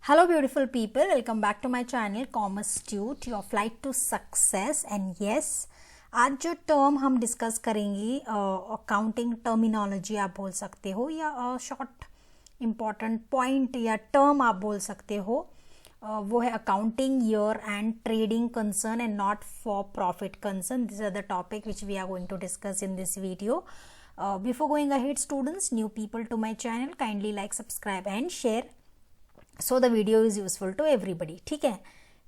Hello beautiful people, welcome back to my channel Commerce Tute, your flight to success. And yes, आज जो term हम discuss करेंगे accounting terminology आप बोल सकते हो या शॉर्ट इम्पॉर्टेंट पॉइंट या टर्म आप बोल सकते हो, वो है accounting year and trading concern and not for profit concern. This are the topic which we are going to discuss in this video. Before going ahead students, new people to my channel, kindly like, subscribe and share so the video is useful to everybody. ठीक है,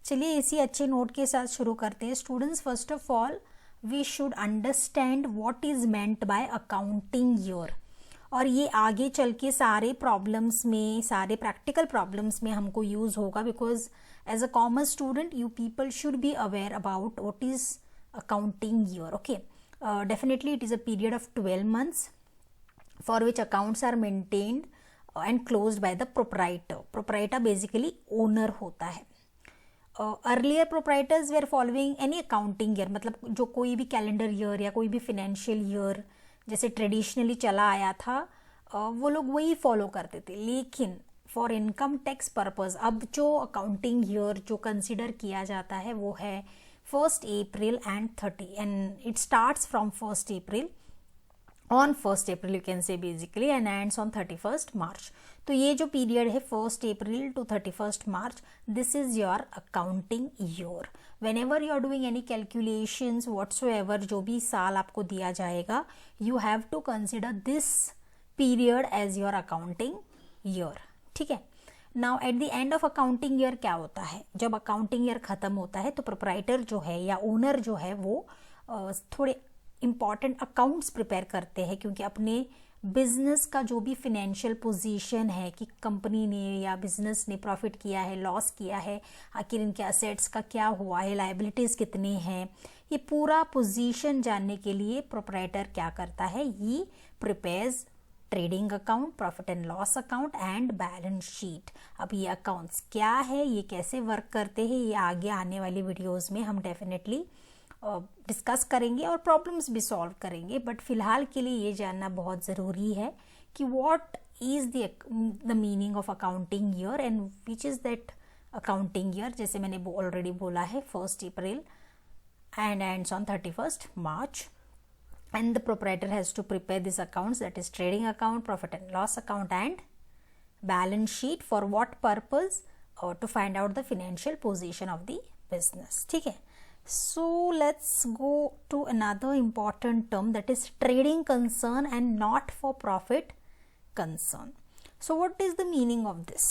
चलिए इसी अच्छे note के साथ शुरू करते हैं. Students, first of all we should understand what is meant by accounting year. और ये आगे चल के सारे प्रॉब्लम्स में, सारे प्रैक्टिकल प्रॉब्लम्स में हमको यूज होगा, because as a commerce student you people should be aware about what is accounting year. Okay, definitely it is a period of 12 months for which accounts are maintained and closed by the proprietor. Proprietor basically owner होता है. Earlier proprietors were following any accounting year, मतलब जो कोई भी calendar year या कोई भी financial year जैसे ट्रेडिशनली चला आया था, वो लोग वही फॉलो करते थे. लेकिन फॉर इनकम टैक्स पर्पज अब जो अकाउंटिंग ईयर जो कंसिडर किया जाता है वो है 1st April and 30, and it starts from 1st April. On 1st April you can say basically and ends on 31st March. तो ये जो पीरियड है 1st April to 31st March, this is your accounting year. Whenever you are doing any calculations whatsoever, जो भी साल आपको दिया जाएगा, you have to consider this period as your accounting year. ठीक है. Now at the end of accounting year क्या होता है, जब अकाउंटिंग ईयर खत्म होता है तो प्रोप्राइटर जो है या ओनर जो है वो थोड़े इंपॉर्टेंट अकाउंट्स प्रिपेयर करते हैं, क्योंकि अपने बिजनेस का जो भी फिनेंशियल पोजीशन है कि कंपनी ने या बिजनेस ने प्रॉफिट किया है, लॉस किया है, आखिर इनके असेट्स का क्या हुआ है, लायबिलिटीज कितने हैं, ये पूरा पोजीशन जानने के लिए प्रोप्राइटर क्या करता है, ये prepares trading account, profit and loss account and balance sheet. अब ये अकाउंट्स क्या है, ये कैसे वर्क करते हैं, ये आगे आने वाली वीडियोस में हम डेफिनेटली डिस्कस करेंगे और प्रॉब्लम्स भी सॉल्व करेंगे. बट फिलहाल के लिए ये जानना बहुत ज़रूरी है कि what is the meaning of accounting year and which is that accounting year. जैसे मैंने ऑलरेडी बोला है 1st April and ends on 31st March. And the proprietor has to prepare these accounts, that is trading account, profit and loss account and balance sheet. For what purpose? To find out the financial position of the business. ठीक है. So let's go to another important term, that is trading concern and not for profit concern. So what is the meaning of this?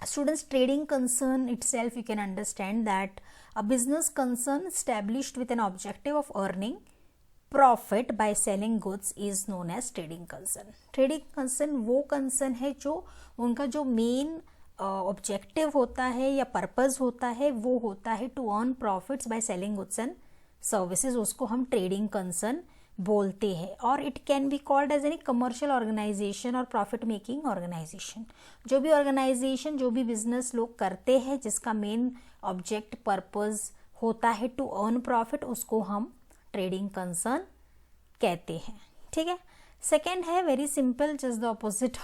Students, trading concern itself you can understand that a business concern established with an objective of earning profit by selling goods is known as trading concern. Trading concern वो concern है जो उनका जो main objective होता है या purpose होता है वो होता है to earn profits by selling goods and services. उसको हम ट्रेडिंग कंसर्न बोलते हैं. और it can be called as any commercial organisation और प्रॉफिट मेकिंग ऑर्गेनाइजेशन. जो भी ऑर्गेनाइजेशन, जो भी बिजनेस लोग करते हैं जिसका मेन ऑब्जेक्ट पर्पस होता है टू अर्न प्रॉफिट, उसको हम ट्रेडिंग कंसर्न कहते हैं. ठीक है. सेकेंड है very simple, just the opposite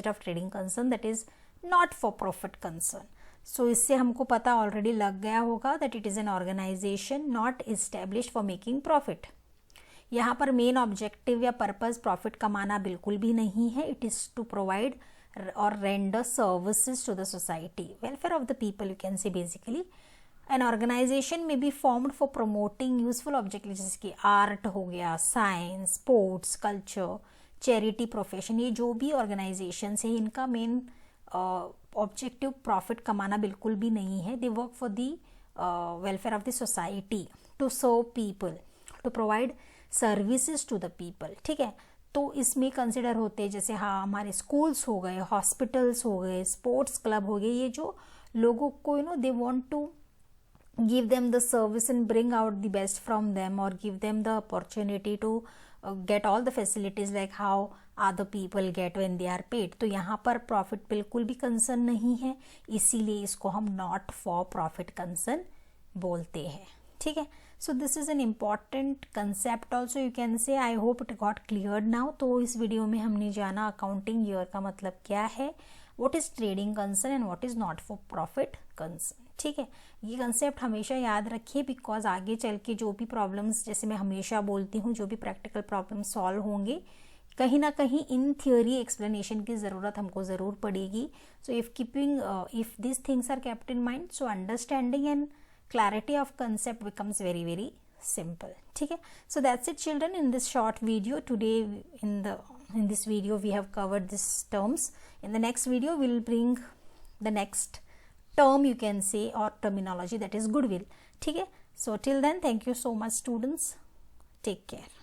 of trading concern, that is not for profit concern. So इससे हमको पता ऑलरेडी लग गया होगा that it is an organisation not established for making profit. यहाँ पर मेन ऑब्जेक्टिव या पर्पज प्रॉफिट कमाना बिल्कुल भी नहीं है. इट इज टू प्रोवाइड और render services to the society, welfare of the people you can say. Basically an organisation में be formed for promoting useful object, जैसे कि आर्ट हो गया, science, sports, culture, charity, profession. ये जो भी organisation है इनका मेन ऑब्जेक्टिव प्रॉफिट कमाना बिल्कुल भी नहीं है. They work for the welfare of the society, to serve people, to provide services to the people. ठीक है. तो इसमें कंसिडर होते हैं जैसे हाँ हमारे स्कूल्स हो गए, हॉस्पिटल्स हो गए, स्पोर्ट्स क्लब हो गए. ये जो लोगों को they want to give them the service and bring out the best from them, or give them the opportunity to get all the facilities like how other people get when they are paid. तो यहाँ पर profit बिल्कुल भी concern नहीं है, इसीलिए इसको हम नॉट फॉर प्रॉफिट कंसर्न बोलते हैं. ठीक है. So this is an important concept also, you can से। I hope it got cleared now. तो इस वीडियो में हमने जाना अकाउंटिंग ईयर का मतलब क्या है, what is trading concern and what is not for profit concern. ठीक है, ये कंसेप्ट हमेशा याद रखिए, बिकॉज आगे चल के जो भी प्रॉब्लम्स, जैसे मैं हमेशा बोलती हूँ, जो भी प्रैक्टिकल प्रॉब्लम सॉल्व होंगे, कहीं ना कहीं इन थियोरी एक्सप्लेनेशन की ज़रूरत हमको ज़रूर पड़ेगी। So if this things are kept in mind, so understanding and clarity of concept becomes very very simple. ठीक है, so that's it children in this short video today. In this video we have covered these terms. In the next video we'll bring the next term, you can say, or terminology, that is goodwill. ठीक है, so till then thank you so much students, take care.